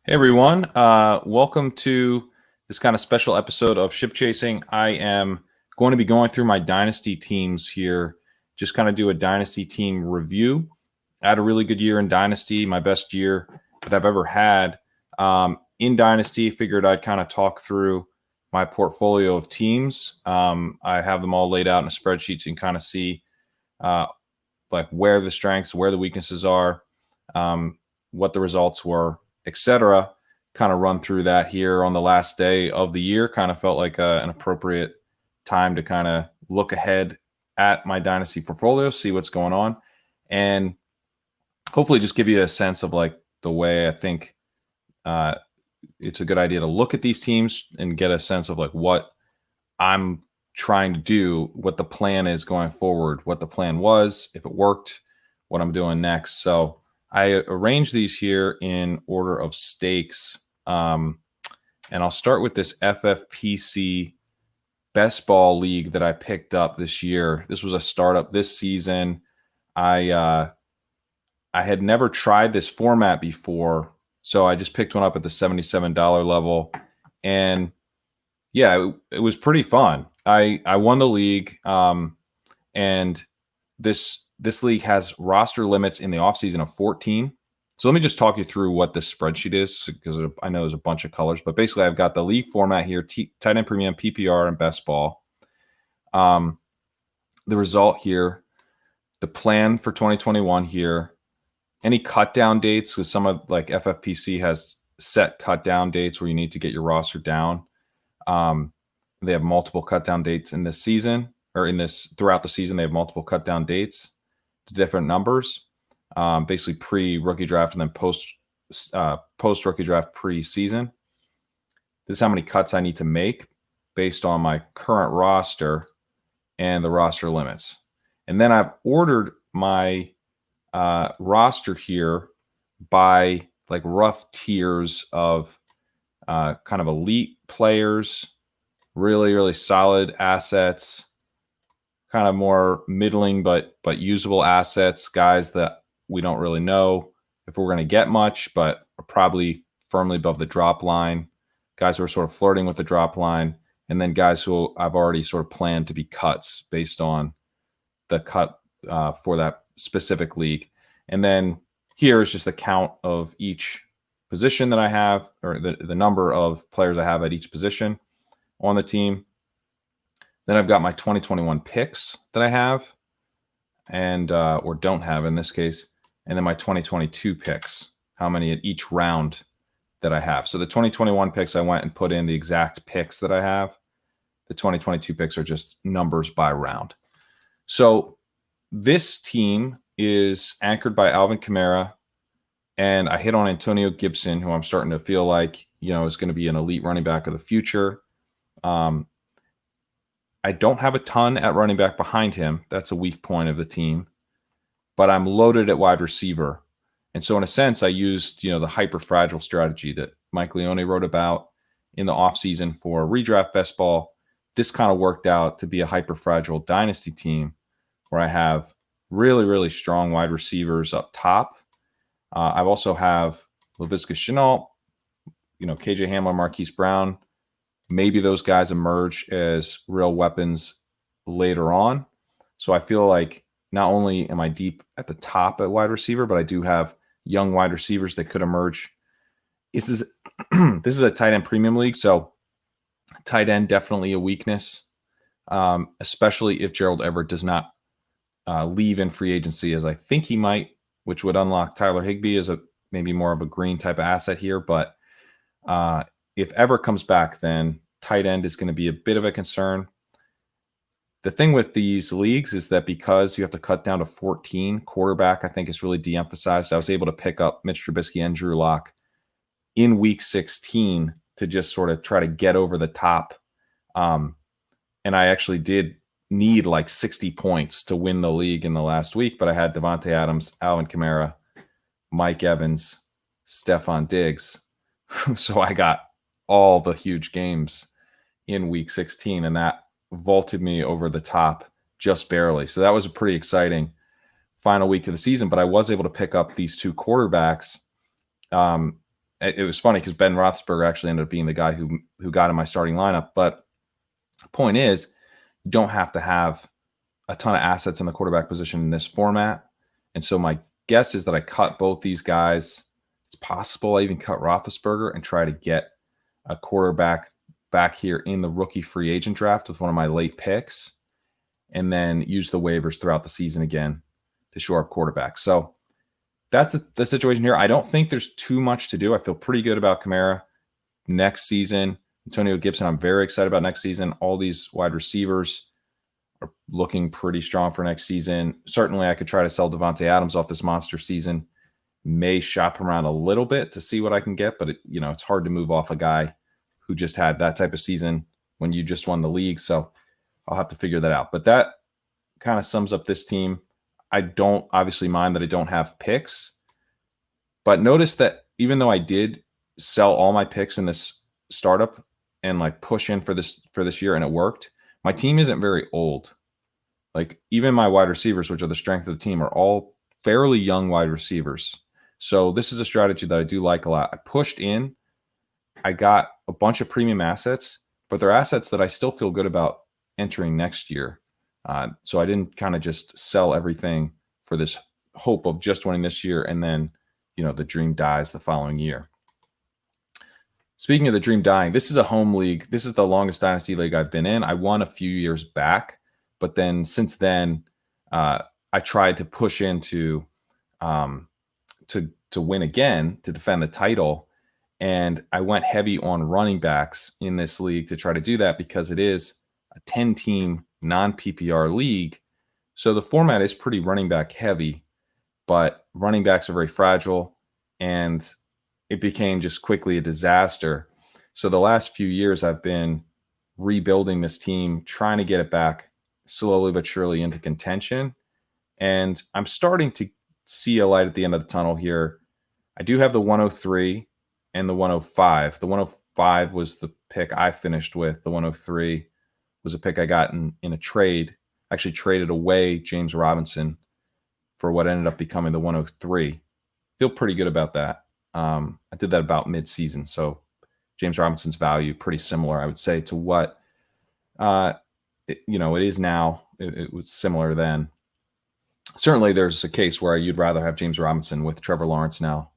Hey everyone, welcome to this kind of special episode of Ship Chasing. I am going to be going through my Dynasty teams here, just kind of do a Dynasty team review. I had a really good year in Dynasty, my best year that I've ever had. In Dynasty, figured I'd kind of talk through my portfolio of teams. I have them all laid out in a spreadsheet so you can kind of see like where the strengths, where the weaknesses are, what the results were, etc. Kind of run through that here on the last day of the year. Kind of felt like an appropriate time to kind of look ahead at my Dynasty portfolio, see what's going on, and hopefully just give you a sense of like the way I think it's a good idea to look at these teams and get a sense of like what I'm trying to do, what the plan is going forward, what the plan was, if it worked, what I'm doing next. So I arranged these here in order of stakes. And I'll start with this FFPC best ball league that I picked up this year. This was a startup this season. I had never tried this format before, so I just picked one up at the $77 level. And yeah, it was pretty fun. I won the league, and this league has roster limits in the offseason of 14. So let me just talk you through what this spreadsheet is, because I know there's a bunch of colors. But basically, I've got the league format here, tight end premium, PPR, and best ball. The result here, the plan for 2021 here, any cut down dates, because some of like FFPC has set cut down dates where you need to get your roster down. They have multiple cut down dates in this season, or in this throughout the season. They have multiple cut down dates to different numbers, basically pre-rookie draft and then post-rookie draft pre-season. This is how many cuts I need to make based on my current roster and the roster limits. And then I've ordered my roster here by like rough tiers of kind of elite players, really, really solid assets, kind of more middling but usable assets, guys that we don't really know if we're going to get much, but are probably firmly above the drop line, guys who are sort of flirting with the drop line, and then guys who I've already sort of planned to be cuts based on the cut for that specific league. And then here is just the count of each position that I have, or the number of players I have at each position on the team. Then I've got my 2021 picks that I have, and or don't have in this case, and then my 2022 picks, how many at each round that I have. So the 2021 picks, I went and put in the exact picks that I have. The 2022 picks are just numbers by round. So this team is anchored by Alvin Kamara, and I hit on Antonio Gibson, who I'm starting to feel like, is going to be an elite running back of the future. I don't have a ton at running back behind him. That's a weak point of the team. But I'm loaded at wide receiver. And so in a sense, I used, the hyper fragile strategy that Mike Leone wrote about in the offseason for redraft best ball. This kind of worked out to be a hyper fragile dynasty team where I have really, really strong wide receivers up top. I also have Laviska Shenault, KJ Hamler, Marquise Brown. Maybe those guys emerge as real weapons later on. So I feel like not only am I deep at the top at wide receiver, but I do have young wide receivers that could emerge. This is a tight end premium league, so tight end definitely a weakness, especially if Gerald Everett does not leave in free agency, as I think he might, which would unlock Tyler Higbee as maybe more of a green type of asset here. But if Everett comes back, then tight end is going to be a bit of a concern. The thing with these leagues is that because you have to cut down to 14, quarterback, I think, is really de-emphasized. I was able to pick up Mitch Trubisky and Drew Lock in week 16 to just sort of try to get over the top. And I actually did need like 60 points to win the league in the last week, but I had Devontae Adams, Alvin Kamara, Mike Evans, Stephon Diggs. So I got all the huge games in week 16, and that vaulted me over the top just barely. So that was a pretty exciting final week of the season, but I was able to pick up these two quarterbacks it was funny because Ben Roethlisberger actually ended up being the guy who got in my starting lineup. But the point is, you don't have to have a ton of assets in the quarterback position in this format. And so my guess is that I cut both these guys. It's possible I even cut Roethlisberger and try to get a quarterback back here in the rookie free agent draft with one of my late picks, and then use the waivers throughout the season again to shore up quarterbacks. So that's the situation here. I don't think there's too much to do. I feel pretty good about Kamara next season. Antonio Gibson, I'm very excited about next season. All these wide receivers are looking pretty strong for next season. Certainly, I could try to sell Devontae Adams off this monster season. May shop around a little bit to see what I can get, but it's hard to move off a guy who just had that type of season when you just won the league. So I'll have to figure that out. But that kind of sums up this team. I don't obviously mind that I don't have picks, but notice that even though I did sell all my picks in this startup and like push in for this year and it worked, my team isn't very old. Like even my wide receivers, which are the strength of the team, are all fairly young wide receivers. So this is a strategy that I do like a lot. I pushed in, I got a bunch of premium assets, but they're assets that I still feel good about entering next year. So I didn't kind of just sell everything for this hope of just winning this year and then, the dream dies the following year. Speaking of the dream dying, this is a home league. This is the longest Dynasty league I've been in. I won a few years back, but then since then, I tried to push into to win again, to defend the title. And I went heavy on running backs in this league to try to do that because it is a 10-team non-PPR league. So the format is pretty running back heavy, but running backs are very fragile, and it became just quickly a disaster. So the last few years I've been rebuilding this team, trying to get it back slowly but surely into contention. And I'm starting to see a light at the end of the tunnel here. I do have the 103 and the 105. The 105 was the pick I finished with. The 103 was a pick I got in a trade. I actually traded away James Robinson for what ended up becoming the 103. Feel pretty good about that. I did that about mid-season. So James Robinson's value pretty similar, I would say, to what it is now. It was similar then. Certainly there's a case where you'd rather have James Robinson with Trevor Lawrence now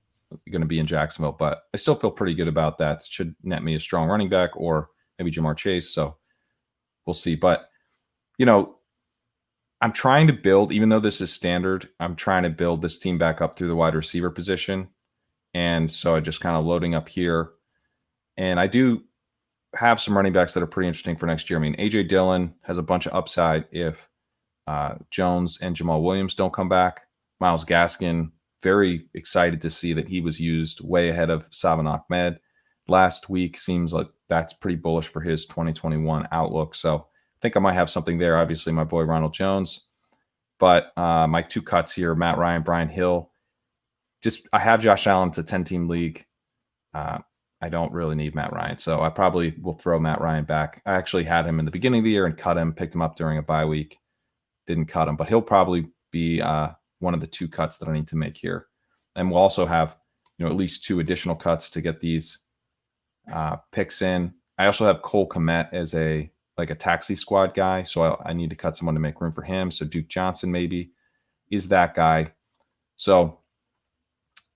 going to be in Jacksonville, but I still feel pretty good about that. It should net me a strong running back or maybe Jamar Chase. So we'll see. But, I'm trying to build, even though this is standard, I'm trying to build this team back up through the wide receiver position. And so I just kind of loading up here. And I do have some running backs that are pretty interesting for next year. I mean, A.J. Dillon has a bunch of upside if Jones and Jamal Williams don't come back. Myles Gaskin, very excited to see that he was used way ahead of Salvon Ahmed last week. Seems like that's pretty bullish for his 2021 outlook. So I think I might have something there. Obviously, my boy Ronald Jones. But my two cuts here, Matt Ryan, Brian Hill. I have Josh Allen. It's a 10-team league. I don't really need Matt Ryan. So I probably will throw Matt Ryan back. I actually had him in the beginning of the year and cut him, picked him up during a bye week. Didn't cut him, but he'll probably be one of the two cuts that I need to make here. And we'll also have, at least two additional cuts to get these picks in. I also have Cole Kmet as a taxi squad guy. So I need to cut someone to make room for him. So Duke Johnson maybe is that guy. So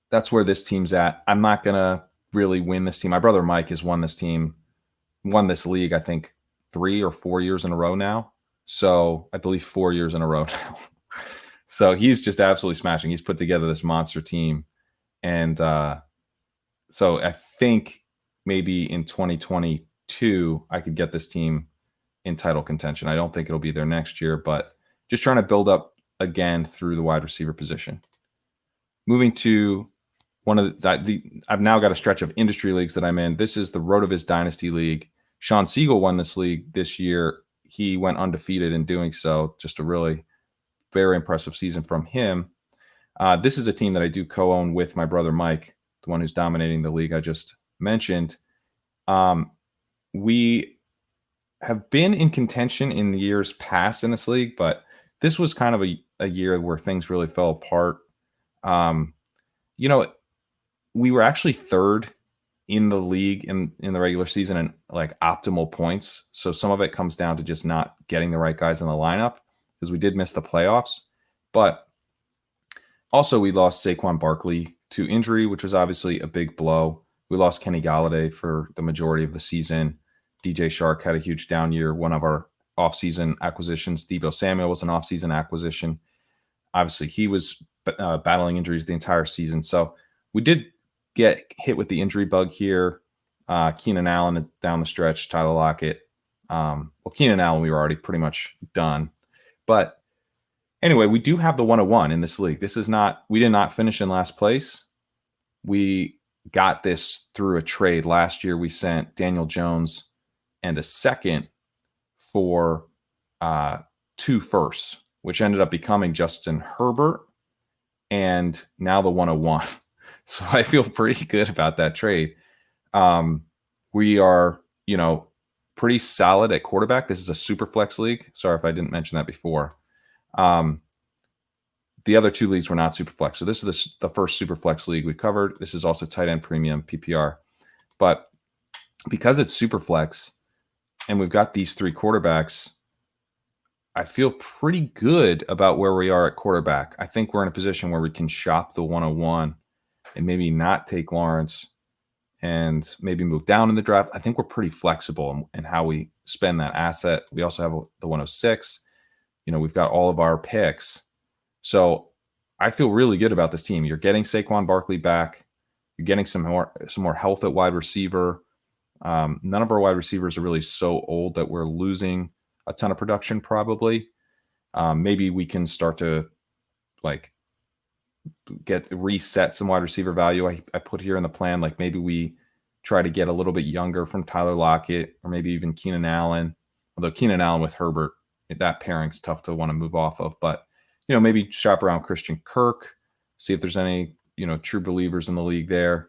that's where this team's at. I'm not going to really win this team. My brother Mike has won this league, I think 3 or 4 years in a row now. So I believe 4 years in a row now. So he's just absolutely smashing. He's put together this monster team. And so I think maybe in 2022, I could get this team in title contention. I don't think it'll be there next year, but just trying to build up again through the wide receiver position. Moving to one of I've now got a stretch of industry leagues that I'm in. This is the RotoViz Dynasty League. Sean Siegel won this league this year. He went undefeated in doing so. Just a really very impressive season from him. This is a team that I do co-own with my brother Mike, the one who's dominating the league I just mentioned. We have been in contention in the years past in this league, but this was kind of a year where things really fell apart. We were actually third in the league in the regular season and like optimal points. So some of it comes down to just not getting the right guys in the lineup because we did miss the playoffs. But also we lost Saquon Barkley to injury, which was obviously a big blow. We lost Kenny Galladay for the majority of the season. DJ Shark had a huge down year. One of our offseason acquisitions, Deebo Samuel, was an offseason acquisition. Obviously, he was battling injuries the entire season. So we did get hit with the injury bug here. Keenan Allen down the stretch, Tyler Lockett. Well, Keenan Allen, we were already pretty much done. But anyway, we do have the 101 in this league. We did not finish in last place. We got this through a trade. Last year, we sent Daniel Jones and a second for 2 firsts, which ended up becoming Justin Herbert and now the 101. So I feel pretty good about that trade. We are, pretty solid at quarterback. This is a super flex league. Sorry if I didn't mention that before. The other 2 leagues were not super flex. So this is the first super flex league we covered. This is also tight end premium PPR. But because it's super flex and we've got these 3 quarterbacks, I feel pretty good about where we are at quarterback. I think we're in a position where we can shop the 101 and maybe not take Lawrence and maybe move down in the draft. I think we're pretty flexible in how we spend that asset. We also have the 106. We've got all of our picks. So I feel really good about this team. You're getting Saquon Barkley back. You're getting some more health at wide receiver. None of our wide receivers are really so old that we're losing a ton of production probably. Maybe we can start to reset some wide receiver value. I put here in the plan, like maybe we try to get a little bit younger from Tyler Lockett or maybe even Keenan Allen. Although Keenan Allen with Herbert, that pairing's tough to want to move off of. But, maybe shop around Christian Kirk, see if there's any, true believers in the league there.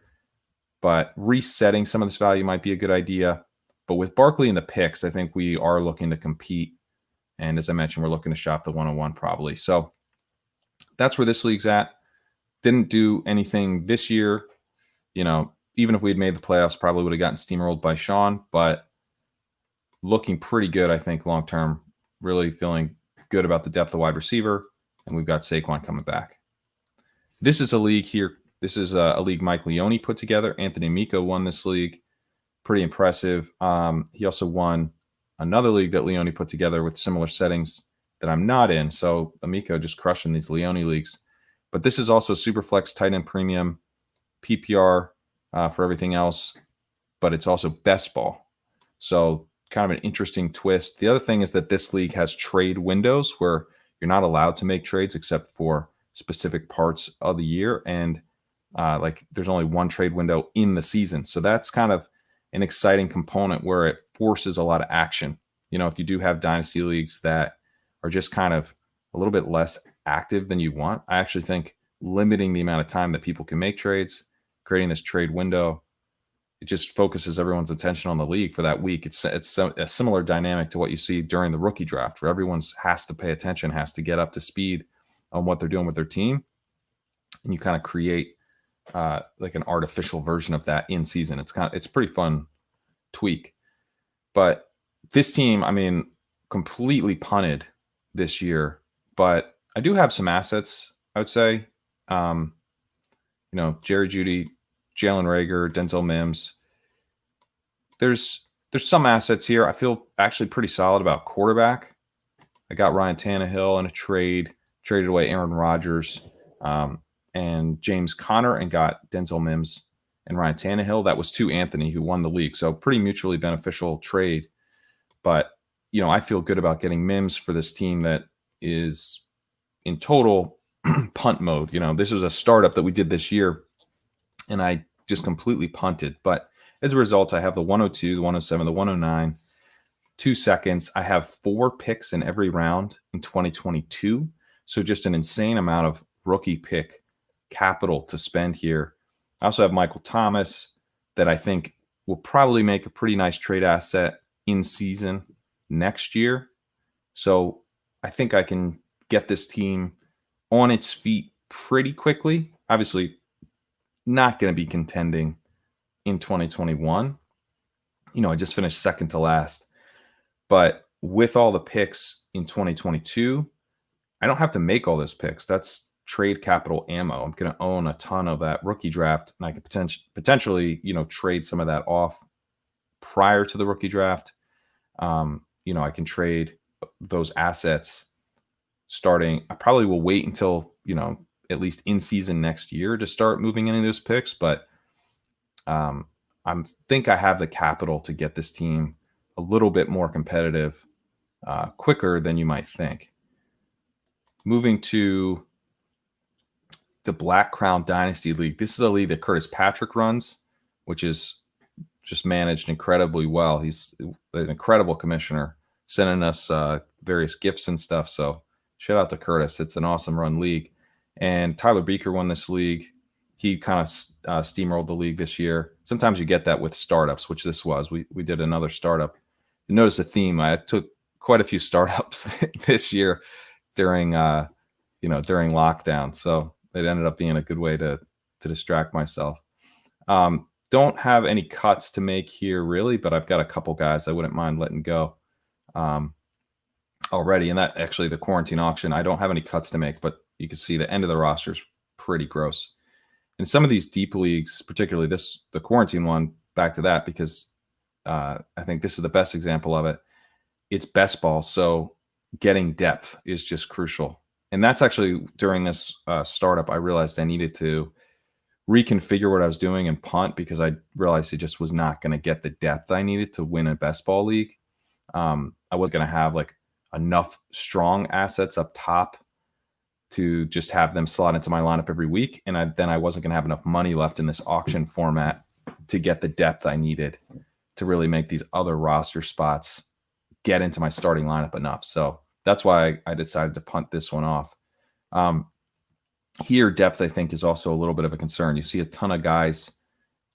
But resetting some of this value might be a good idea. But with Barkley in the picks, I think we are looking to compete. And as I mentioned, we're looking to shop the 101 probably. So that's where this league's at. Didn't do anything this year. Even if we had made the playoffs, probably would have gotten steamrolled by Sean. But looking pretty good, I think, long-term. Really feeling good about the depth of wide receiver. And we've got Saquon coming back. This is a league here. This is a league Mike Leone put together. Anthony Miko won this league. Pretty impressive. He also won another league that Leone put together with similar settings that I'm not in. So Amico just crushing these Leone leagues. But this is also Superflex tight end premium PPR for everything else. But it's also best ball. So kind of an interesting twist. The other thing is that this league has trade windows where you're not allowed to make trades except for specific parts of the year. And there's only one trade window in the season. So that's kind of an exciting component where it forces a lot of action. If you do have dynasty leagues that are just kind of a little bit less active than you want, I actually think limiting the amount of time that people can make trades, creating this trade window, it just focuses everyone's attention on the league for that week. It's a similar dynamic to what you see during the rookie draft, where everyone has to pay attention, has to get up to speed on what they're doing with their team. And you kind of create like an artificial version of that in season. It's a pretty fun tweak. But this team, completely punted this year. But I do have some assets, I would say. Jerry Jeudy, Jalen Reagor, Denzel Mims. There's some assets here. I feel actually pretty solid about quarterback. I got Ryan Tannehill in a trade, traded away Aaron Rodgers and James Conner and got Denzel Mims and Ryan Tannehill. That was to Anthony, who won the league. So pretty mutually beneficial trade. But, I feel good about getting Mims for this team that is in total punt mode. This was a startup that we did this year, and I just completely punted. But as a result, I have the 102, the 107, the 109, 2 seconds. I have 4 picks in every round in 2022. So just an insane amount of rookie pick capital to spend here. I also have Michael Thomas that I think will probably make a pretty nice trade asset in season next year. So I think I can get this team on its feet pretty quickly. Obviously, not going to be contending in 2021. I just finished second to last. But with all the picks in 2022, I don't have to make all those picks. That's trade capital ammo. I'm going to own a ton of that rookie draft, and I could potentially, trade some of that off prior to the rookie draft. I can trade those assets starting. I probably will wait until, at least in season next year to start moving any of those picks. But I think I have the capital to get this team a little bit more competitive quicker than you might think. Moving to the Black Crown Dynasty League. This is a league that Curtis Patrick runs, which is just managed incredibly well. He's an incredible commissioner, sending us various gifts and stuff. So shout out to Curtis. It's an awesome run league. And Tyler Beaker won this league. He kind of steamrolled the league this year. Sometimes you get that with startups, which this was. We did another startup. You notice a theme. I took quite a few startups this year during lockdown. So it ended up being a good way to distract myself. Don't have any cuts to make here really, but I've got a couple guys I wouldn't mind letting go already. And that actually the quarantine auction, I don't have any cuts to make, but you can see the end of the roster is pretty gross. In some of these deep leagues, particularly the quarantine one, back to that, because I think this is the best example of it. It's best ball. So getting depth is just crucial. And that's actually during this startup, I realized I needed to reconfigure what I was doing and punt, because I realized it just was not going to get the depth I needed to win a best ball league. I wasn't going to have like enough strong assets up top to just have them slot into my lineup every week. And then I wasn't going to have enough money left in this auction format to get the depth I needed to really make these other roster spots get into my starting lineup enough. So that's why I decided to punt this one off. Here, depth, I think, is also a little bit of a concern. You see a ton of guys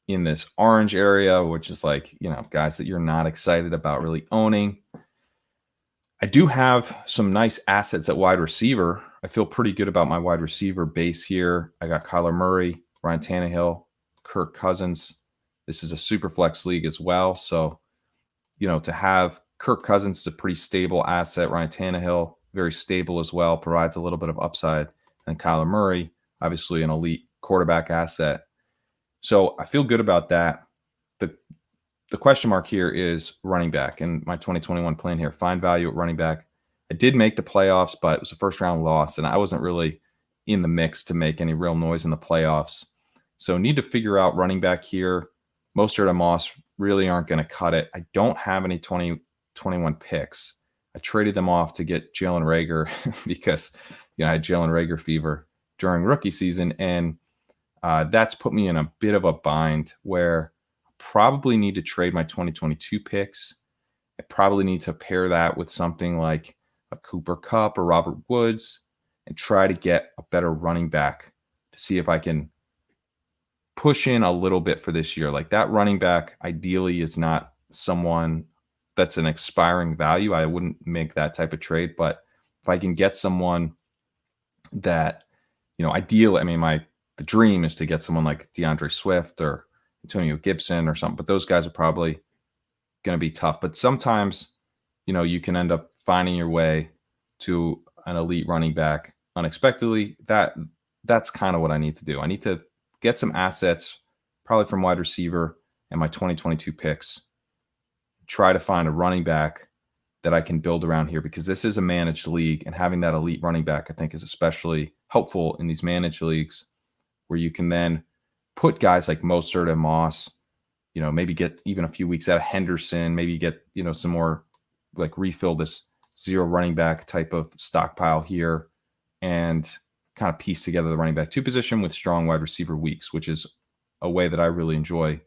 in this orange area, which is like, guys that you're not excited about really owning. I do have some nice assets at wide receiver. I feel pretty good about my wide receiver base here. I got Kyler Murray, Ryan Tannehill, Kirk Cousins. This is a super flex league as well. So, to have Kirk Cousins is a pretty stable asset. Ryan Tannehill, very stable as well, provides a little bit of upside. And Kyler Murray, obviously an elite quarterback asset. So I feel good about that. The question mark here is running back. And my 2021 plan here, find value at running back. I did make the playoffs, but it was a first round loss, and I wasn't really in the mix to make any real noise in the playoffs. So need to figure out running back here. Mostert and Moss really aren't going to cut it. I don't have any 2021 picks. I traded them off to get Jalen Reagor because I had Jalen Reagor fever during rookie season, and that's put me in a bit of a bind where I probably need to trade my 2022 picks. I probably need to pair that with something like a Cooper Kupp or Robert Woods and try to get a better running back to see if I can push in a little bit for this year. Like that running back ideally is not someone that's an expiring value. I wouldn't make that type of trade, but if I can get someone that, ideally, the dream is to get someone like DeAndre Swift or Antonio Gibson or something, but those guys are probably going to be tough. But sometimes, you can end up finding your way to an elite running back unexpectedly. That's kind of what I need to do. I need to get some assets, probably from wide receiver and my 2022 picks, try to find a running back that I can build around here, because this is a managed league, and having that elite running back, I think, is especially helpful in these managed leagues where you can then put guys like Mostert and Moss, maybe get even a few weeks out of Henderson, maybe get, some more, like refill this zero running back type of stockpile here and kind of piece together the running back 2 position with strong wide receiver weeks, which is a way that I really enjoy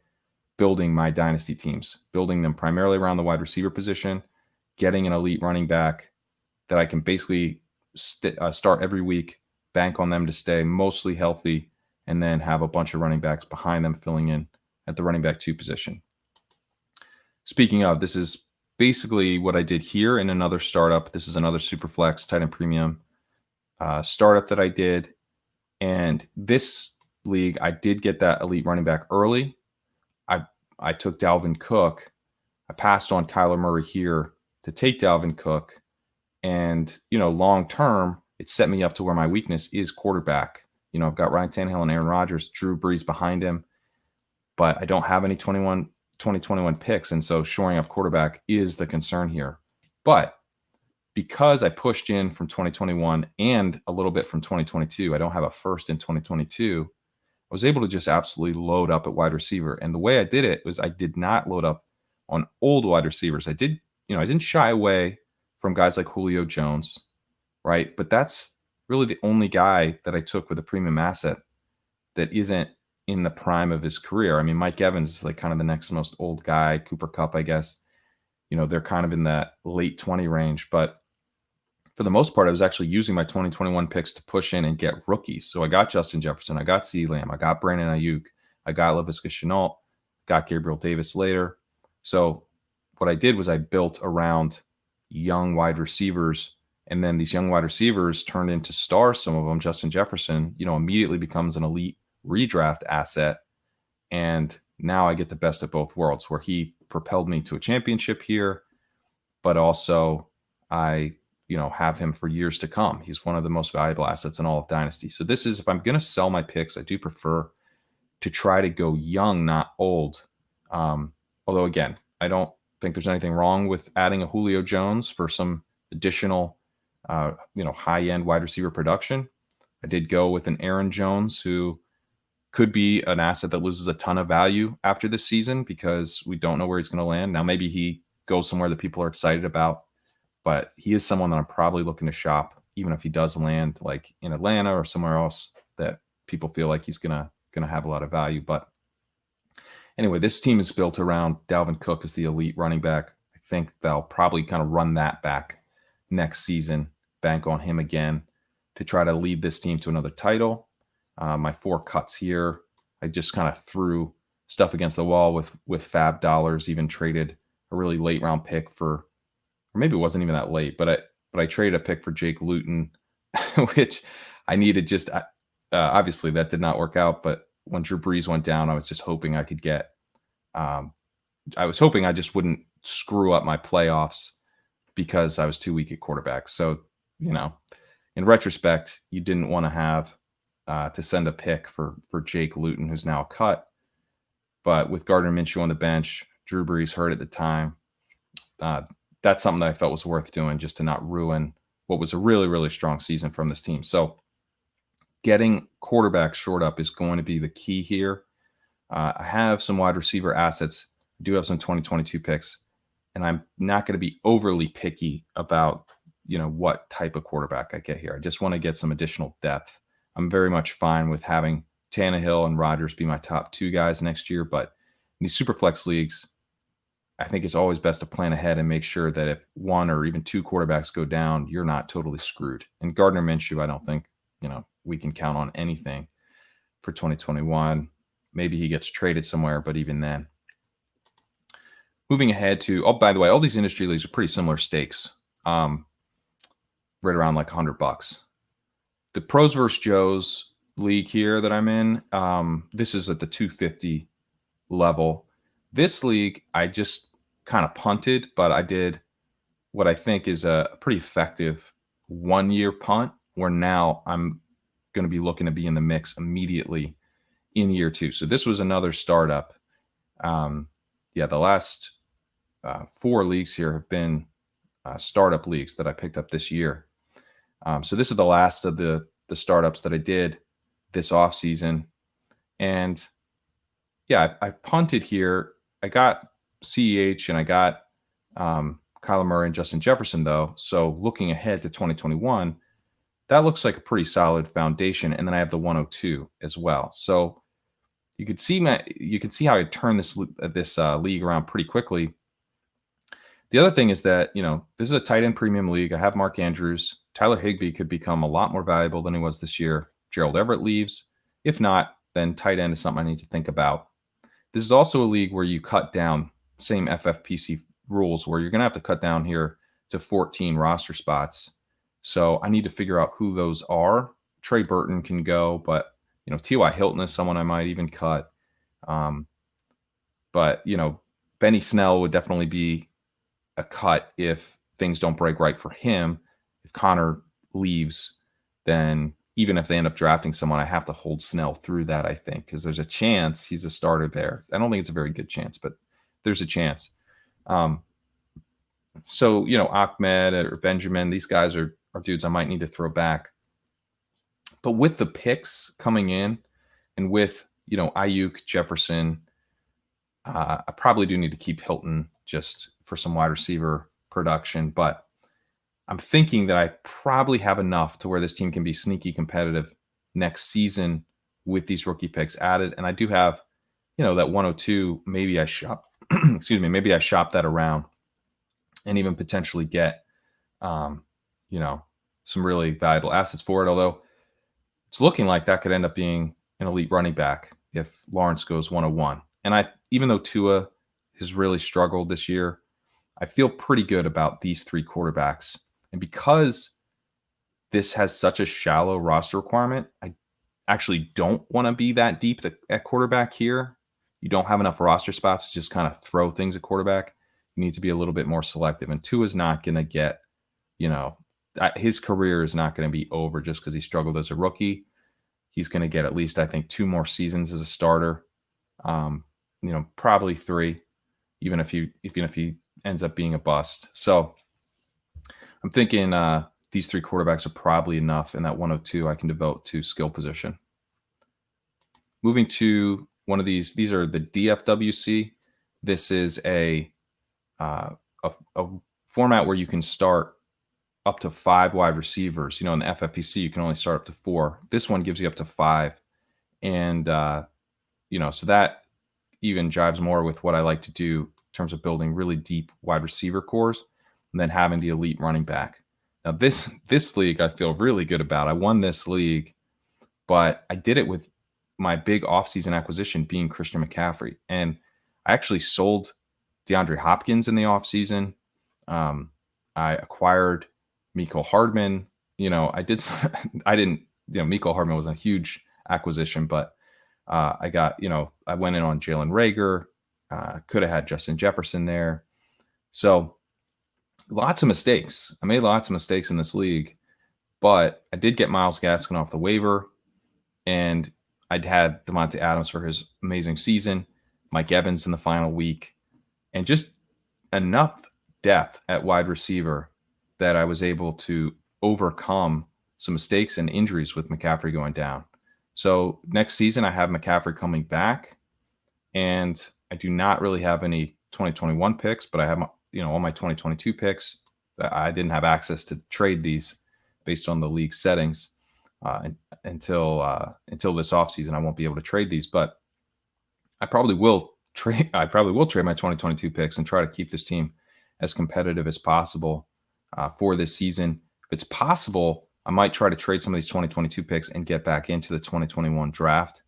building my dynasty teams, building them primarily around the wide receiver position, getting an elite running back that I can basically start every week, bank on them to stay mostly healthy, and then have a bunch of running backs behind them filling in at the running back 2 position. Speaking of, this is basically what I did here in another startup. This is another Superflex Tight End Premium startup that I did. And this league, I did get that elite running back early. I I took Dalvin Cook. I passed on Kyler Murray here to take Dalvin Cook. And, long term, it set me up to where my weakness is quarterback. I've got Ryan Tannehill and Aaron Rodgers, Drew Brees behind him, but I don't have any 2021 picks. And so shoring up quarterback is the concern here. But because I pushed in from 2021 and a little bit from 2022, I don't have a first in 2022. I was able to just absolutely load up at wide receiver. And the way I did it was I did not load up on old wide receivers. I didn't shy away from guys like Julio Jones, right? But that's really the only guy that I took with a premium asset that isn't in the prime of his career. I mean, Mike Evans is like kind of the next most old guy. Cooper Kupp, I guess, they're kind of in that late 20 range. But for the most part, I was actually using my 2021 picks to push in and get rookies. So I got Justin Jefferson, I got CeeDee Lamb, I got Brandon Ayuk, I got Laviska Shenault, got Gabriel Davis later. So what I did was I built around young wide receivers, and then these young wide receivers turned into stars. Some of them, Justin Jefferson, immediately becomes an elite redraft asset. And now I get the best of both worlds, where he propelled me to a championship here, but also I, have him for years to come. He's one of the most valuable assets in all of Dynasty. So this is, if I'm going to sell my picks, I do prefer to try to go young, not old. Although again, I don't think there's anything wrong with adding a Julio Jones for some additional, high-end wide receiver production. I did go with an Aaron Jones, who could be an asset that loses a ton of value after this season because we don't know where he's going to land. Now, maybe he goes somewhere that people are excited about, but he is someone that I'm probably looking to shop, even if he does land like in Atlanta or somewhere else that people feel like he's gonna have a lot of value. But anyway, this team is built around Dalvin Cook as the elite running back. I think they'll probably kind of run that back next season, bank on him again to try to lead this team to another title. My 4 cuts here, I just kind of threw stuff against the wall with fab dollars, even traded a really late round pick for, or maybe it wasn't even that late, but I traded a pick for Jake Luton, which I needed just, obviously that did not work out, but when Drew Brees went down, I was just hoping I could get, I was hoping I just wouldn't screw up my playoffs because I was too weak at quarterback. So, in retrospect, you didn't want to have to send a pick for Jake Luton, who's now a cut. But with Gardner Minshew on the bench, Drew Brees hurt at the time, that's something that I felt was worth doing just to not ruin what was a really, really strong season from this team. So getting quarterback short up is going to be the key here. I have some wide receiver assets. I do have some 2022 picks, and I'm not going to be overly picky about, what type of quarterback I get here. I just want to get some additional depth. I'm very much fine with having Tannehill and Rodgers be my top 2 guys next year, but in these super flex leagues, I think it's always best to plan ahead and make sure that if 1 or even 2 quarterbacks go down, you're not totally screwed. And Gardner Minshew, I don't think, we can count on anything for 2021. Maybe he gets traded somewhere, but even then. Moving ahead to, oh, by the way, all these industry leagues are pretty similar stakes, right around like $100. The Pros vs. Joes league here that I'm in, this is at the 250 level. This league, I just kind of punted, but I did what I think is a pretty effective 1-year punt, where now I'm going to be looking to be in the mix immediately in year 2. So this was another startup. The last 4 leagues here have been startup leagues that I picked up this year. So this is the last of the startups that I did this off season. And I punted here. I got CEH and I got Kyler Murray and Justin Jefferson, though. So looking ahead to 2021, that looks like a pretty solid foundation. And then I have the 102 as well. So you can see how I turn this league around pretty quickly. The other thing is that, this is a tight end premium league. I have Mark Andrews. Tyler Higbee could become a lot more valuable than he was this year. Gerald Everett leaves. If not, then tight end is something I need to think about. This is also a league where you cut down, same FFPC rules, where you're going to have to cut down here to 14 roster spots. So I need to figure out who those are. Trey Burton can go, but T.Y. Hilton is someone I might even cut. But But, Benny Snell would definitely be a cut if things don't break right for him. If Connor leaves, then even if they end up drafting someone, I have to hold Snell through that, I think, because there's a chance he's a starter there. I don't think it's a very good chance, but there's a chance. So, Ahmed or Benjamin, these guys are dudes I might need to throw back. But with the picks coming in and with, Ayuk, Jefferson, I probably do need to keep Hilton just for some wide receiver production. But I'm thinking that I probably have enough to where this team can be sneaky competitive next season with these rookie picks added. And I do have, that 102, maybe I shop, maybe I shop that around and even potentially get, some really valuable assets for it. Although it's looking like that could end up being an elite running back if Lawrence goes 101. And even though Tua has really struggled this year, I feel pretty good about these three quarterbacks. And because this has such a shallow roster requirement, I actually don't want to be that deep at quarterback here. You don't have enough roster spots to just kind of throw things at quarterback. You need to be a little bit more selective. And Tua is not going to get, his career is not going to be over just because he struggled as a rookie. He's going to get at least, I think, 2 more seasons as a starter. Probably 3, even if he ends up being a bust. So I'm thinking these 3 quarterbacks are probably enough, and that 102 I can devote to skill position. Moving to one of these are the DFWC. This is a format where you can start up to 5 wide receivers. In the FFPC, you can only start up to 4. This one gives you up to 5. And, so that even jives more with what I like to do in terms of building really deep wide receiver cores and then having the elite running back. Now, this league I feel really good about. I won this league, but I did it with my big offseason acquisition being Christian McCaffrey. And I actually sold DeAndre Hopkins in the offseason. I acquired Mecole Hardman. I didn't, Mecole Hardman was a huge acquisition, but I got, I went in on Jalen Reagor, could have had Justin Jefferson there. So lots of mistakes. I made lots of mistakes in this league, but I did get Myles Gaskin off the waiver, and I'd had Devontae Adams for his amazing season, Mike Evans in the final week, and just enough depth at wide receiver that I was able to overcome some mistakes and injuries with McCaffrey going down. So next season, I have McCaffrey coming back, and I do not really have any 2021 picks, but I have, all my 2022 picks. I didn't have access to trade these based on the league settings until this offseason. I won't be able to trade these, but I probably will trade my 2022 picks and try to keep this team as competitive as possible for this season. If it's possible, I might try to trade some of these 2022 picks and get back into the 2021 draft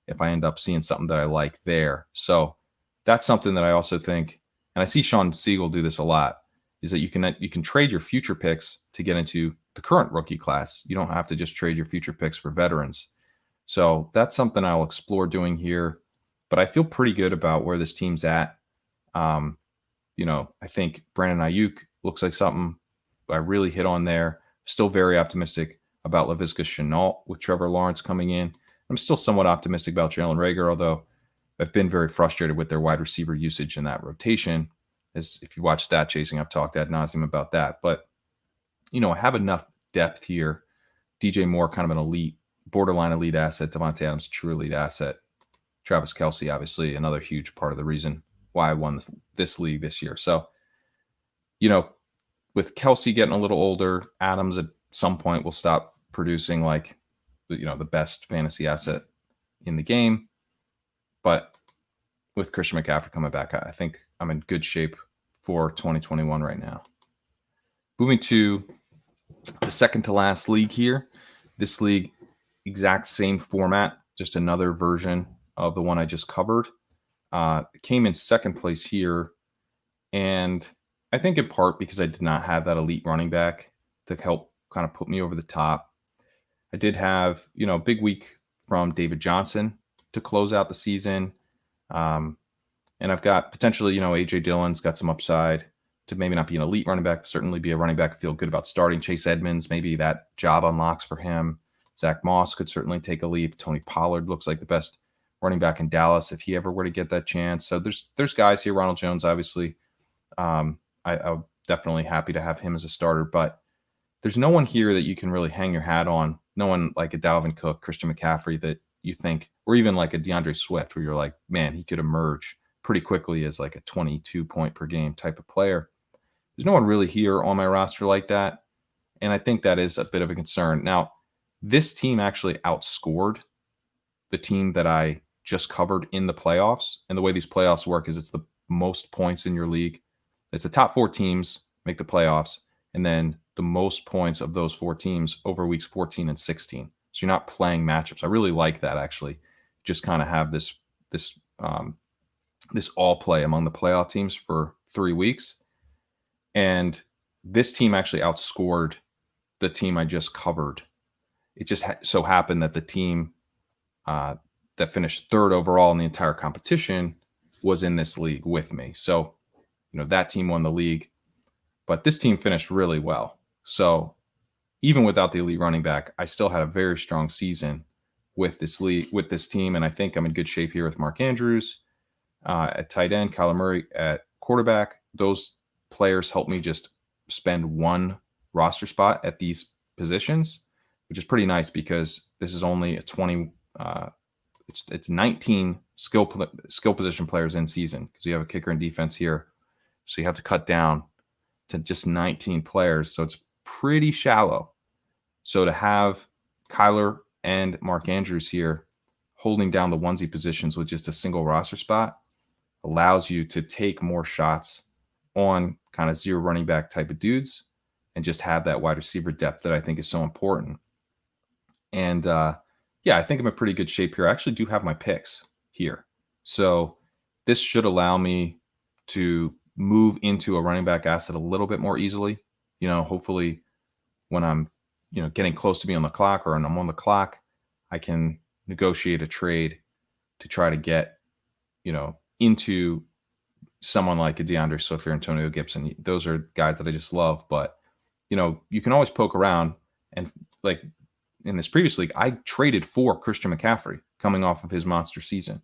if I end up seeing something that I like there. So that's something that I also think, and I see Sean Siegel do this a lot, is that you can trade your future picks to get into the current rookie class. You don't have to just trade your future picks for veterans. So that's something I'll explore doing here. But I feel pretty good about where this team's at. I think Brandon Ayuk looks like something I really hit on there. Still very optimistic about Laviska Shenault with Trevor Lawrence coming in. I'm still somewhat optimistic about Jalen Reagor, although I've been very frustrated with their wide receiver usage in that rotation. As if you watch Stat Chasing, I've talked ad nauseum about that. But, I have enough depth here. DJ Moore, kind of an elite, borderline elite asset. Devontae Adams, true elite asset. Travis Kelce, obviously, another huge part of the reason why I won this league this year. So, with Kelce getting a little older, Adams at some point will stop producing like, the best fantasy asset in the game. But with Christian McCaffrey coming back, I think I'm in good shape for 2021 right now. Moving to the second to last league here. This league, exact same format, just another version of the one I just covered. Came in second place here. And I think in part because I did not have that elite running back to help kind of put me over the top. I did have, a big week from David Johnson to close out the season. And And I've got potentially, A.J. Dillon's got some upside to maybe not be an elite running back, but certainly be a running back I feel good about starting. Chase Edmonds, maybe that job unlocks for him. Zach Moss could certainly take a leap. Tony Pollard looks like the best running back in Dallas if he ever were to get that chance. So there's guys here. Ronald Jones, obviously. I'm definitely happy to have him as a starter, but there's no one here that you can really hang your hat on. No one like a Dalvin Cook, Christian McCaffrey that you think, or even like a DeAndre Swift where you're like, man, he could emerge pretty quickly as like a 22 point per game type of player. There's no one really here on my roster like that. And I think that is a bit of a concern. Now, this team actually outscored the team that I just covered in the playoffs. And the way these playoffs work is it's the most points in your league. It's the top 4 teams make the playoffs, and then the most points of those 4 teams over weeks 14 and 16. So you're not playing matchups. I really like that, actually. Just kind of have this all play among the playoff teams for 3 weeks. And this team actually outscored the team I just covered. It just so happened that the team that finished 3rd overall in the entire competition was in this league with me. So, that team won the league, but this team finished really well. So even without the elite running back, I still had a very strong season with this league, with this team. And I think I'm in good shape here with Mark Andrews at tight end, Kyler Murray at quarterback. Those players help me just spend 1 roster spot at these positions, which is pretty nice because this is only a 20, it's 19 skill position players in season because you have a kicker and defense here. So you have to cut down to just 19 players. So it's pretty shallow. So to have Kyler and Mark Andrews here holding down the onesie positions with just a single roster spot allows you to take more shots on kind of zero running back type of dudes and just have that wide receiver depth that I think is so important. And I think I'm in pretty good shape here. I actually do have my picks here. So this should allow me to move into a running back asset a little bit more easily. Hopefully when I'm, getting close to being on the clock or when I'm on the clock, I can negotiate a trade to try to get, into someone like a DeAndre Swift or Antonio Gibson. Those are guys that I just love, but you can always poke around. And like in this previous league, I traded for Christian McCaffrey coming off of his monster season.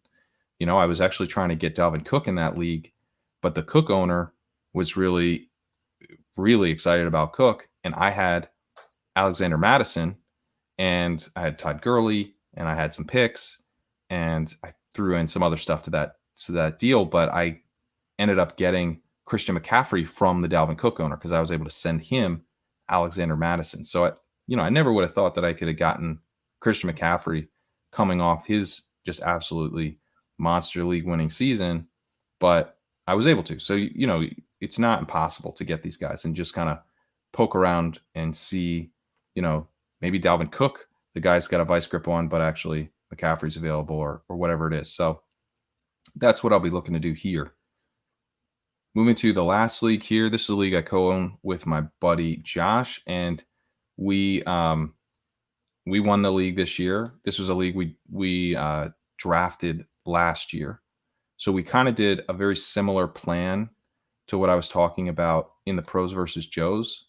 I was actually trying to get Dalvin Cook in that league, but the Cook owner was really, really excited about Cook. And I had Alexander Madison and I had Todd Gurley and I had some picks and I threw in some other stuff to that deal. But I ended up getting Christian McCaffrey from the Dalvin Cook owner because I was able to send him Alexander Madison. So, I never would have thought that I could have gotten Christian McCaffrey coming off his just absolutely monster league winning season, but I was able to. So, it's not impossible to get these guys and just kind of poke around and see, maybe Dalvin Cook, the guy's got a vice grip on, but actually McCaffrey's available or whatever it is. So that's what I'll be looking to do here. Moving to the last league here. This is a league I co-own with my buddy Josh, and we won the league this year. This was a league we drafted last year. So we kind of did a very similar plan to what I was talking about in the Pros versus Joes,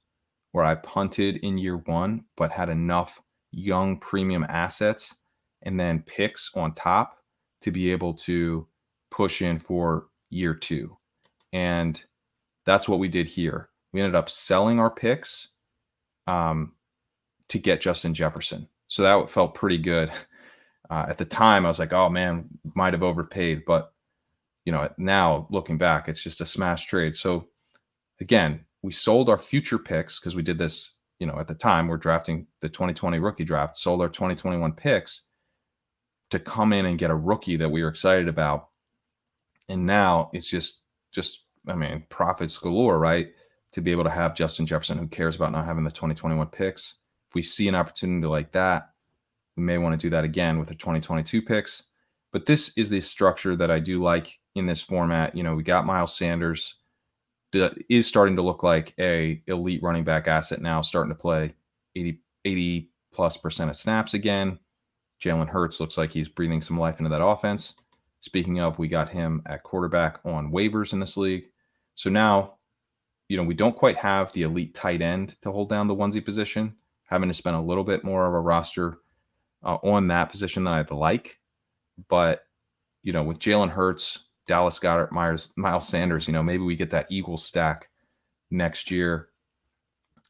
where I punted in year 1, but had enough young premium assets and then picks on top to be able to push in for year 2. And that's what we did here. We ended up selling our picks to get Justin Jefferson. So that felt pretty good. At the time, I was like, oh man, might have overpaid. But, now looking back, it's just a smash trade. So again, we sold our future picks because we did this, at the time we're drafting the 2020 rookie draft, sold our 2021 picks to come in and get a rookie that we were excited about. And now it's just profits galore, right? To be able to have Justin Jefferson, who cares about not having the 2021 picks. If we see an opportunity like that, we may want to do that again with the 2022 picks. But this is the structure that I do like in this format. We got Miles Sanders is starting to look like a elite running back asset now, starting to play 80+% of snaps again. Jalen Hurts looks like he's breathing some life into that offense. Speaking of, we got him at quarterback on waivers in this league. So now, we don't quite have the elite tight end to hold down the onesie position, having to spend a little bit more of a roster on that position than I'd like. But, with Jalen Hurts, Dallas Goedert, Miles Sanders, maybe we get that Eagles stack next year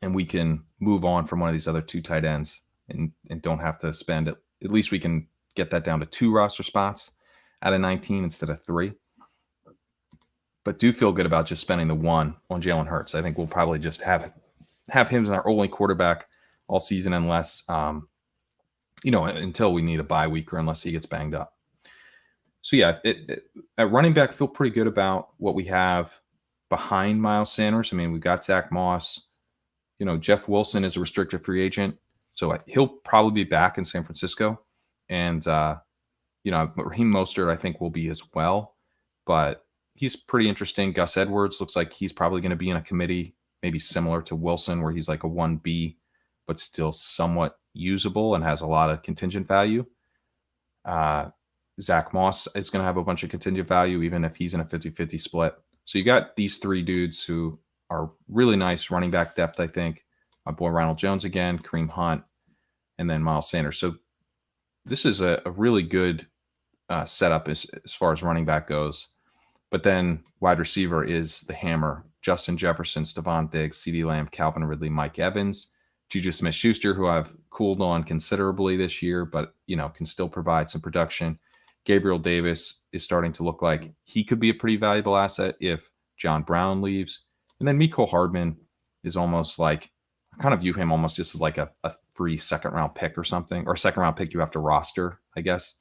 and we can move on from one of these other two tight ends and don't have to spend it. At least we can get that down to 2 roster spots out of 19 instead of 3. But do feel good about just spending the 1 on Jalen Hurts. I think we'll probably just have him as our only quarterback all season unless, until we need a bye week or unless he gets banged up. So, yeah, at running back, I feel pretty good about what we have behind Miles Sanders. I mean, we've got Zach Moss. Jeff Wilson is a restricted free agent, so he'll probably be back in San Francisco. And, Raheem Mostert, I think, will be as well. But he's pretty interesting. Gus Edwards looks like he's probably going to be in a committee, maybe similar to Wilson, where he's like a 1B, but still somewhat usable and has a lot of contingent value. Zach Moss is going to have a bunch of contingent value, even if he's in a 50-50 split. So you got these 3 dudes who are really nice running back depth, I think. My boy Ronald Jones again, Kareem Hunt, and then Miles Sanders. So this is a really good setup as far as running back goes. But then wide receiver is the hammer. Justin Jefferson, Stephon Diggs, CeeDee Lamb, Calvin Ridley, Mike Evans, Juju Smith-Schuster, who I've cooled on considerably this year, but, can still provide some production. Gabriel Davis is starting to look like he could be a pretty valuable asset if John Brown leaves. And then Mecole Hardman is almost like, I kind of view him almost just as like a free second-round pick or something, or a second-round pick you have to roster, I guess.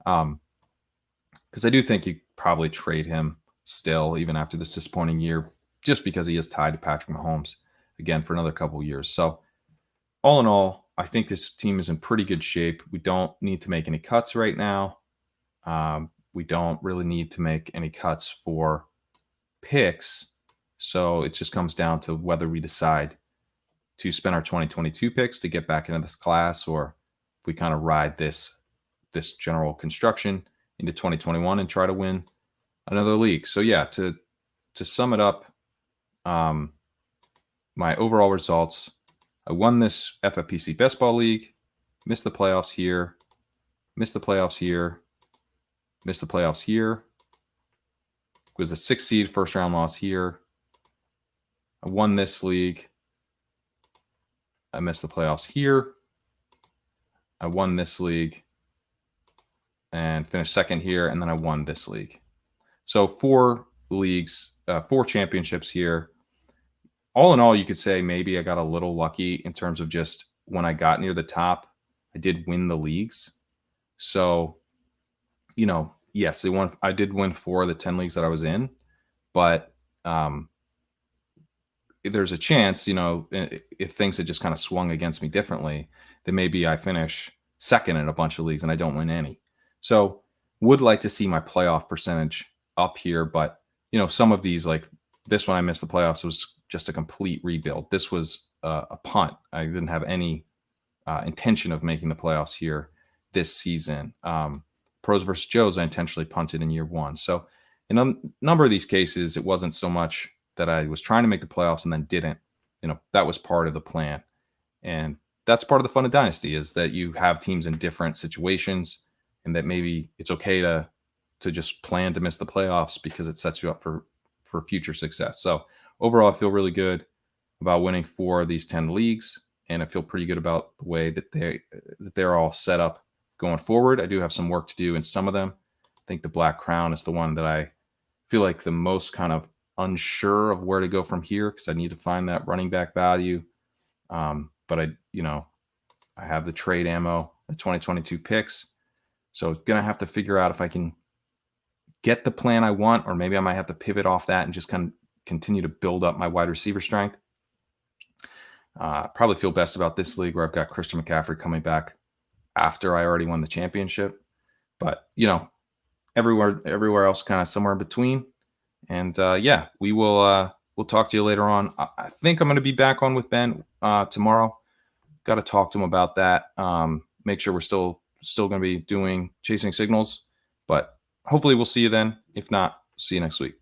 Because I do think you probably trade him still, even after this disappointing year, just because he is tied to Patrick Mahomes again for another couple of years. So all in all, I think this team is in pretty good shape. We don't need to make any cuts right now. We don't really need to make any cuts for picks. So it just comes down to whether we decide to spend our 2022 picks to get back into this class, or if we kind of ride this general construction into 2021 and try to win another league. So yeah, to sum it up, my overall results: I won this FFPC Best Ball League, missed the playoffs here, missed the playoffs here, missed the playoffs here. Was a 6 seed, first round loss here. I won this league. I missed the playoffs here. I won this league and finished second here, and then I won this league. So 4 leagues, 4 championships here. All in all, you could say maybe I got a little lucky in terms of just when I got near the top, I did win the leagues. So, yes, I did win 4 of the 10 leagues that I was in, but there's a chance, if things had just kind of swung against me differently, then maybe I finish second in a bunch of leagues and I don't win any. So would like to see my playoff percentage up here, but some of these, like this one, I missed the playoffs, was just a complete rebuild. This was a punt. I didn't have any intention of making the playoffs here this season. Pros versus Joes, I intentionally punted in year 1. So in a number of these cases, it wasn't so much that I was trying to make the playoffs and then didn't. That was part of the plan. And that's part of the fun of Dynasty, is that you have teams in different situations, and that maybe it's okay to just plan to miss the playoffs because it sets you up for future success. So overall, I feel really good about winning 4 of these 10 leagues, and I feel pretty good about the way that they're all set up going forward. I do have some work to do in some of them. I think the Black Crown is the one that I feel like the most kind of unsure of where to go from here, because I need to find that running back value. But I have the trade ammo, the 2022 picks. So going to have to figure out if I can get the plan I want, or maybe I might have to pivot off that and just kind of continue to build up my wide receiver strength. Probably feel best about this league where I've got Christian McCaffrey coming back after I already won the championship. But, everywhere else kind of somewhere in between. And we'll talk to you later on. I think I'm going to be back on with Ben tomorrow. Got to talk to him about that. Make sure we're still going to be doing chasing signals, but hopefully we'll see you then. If not, see you next week.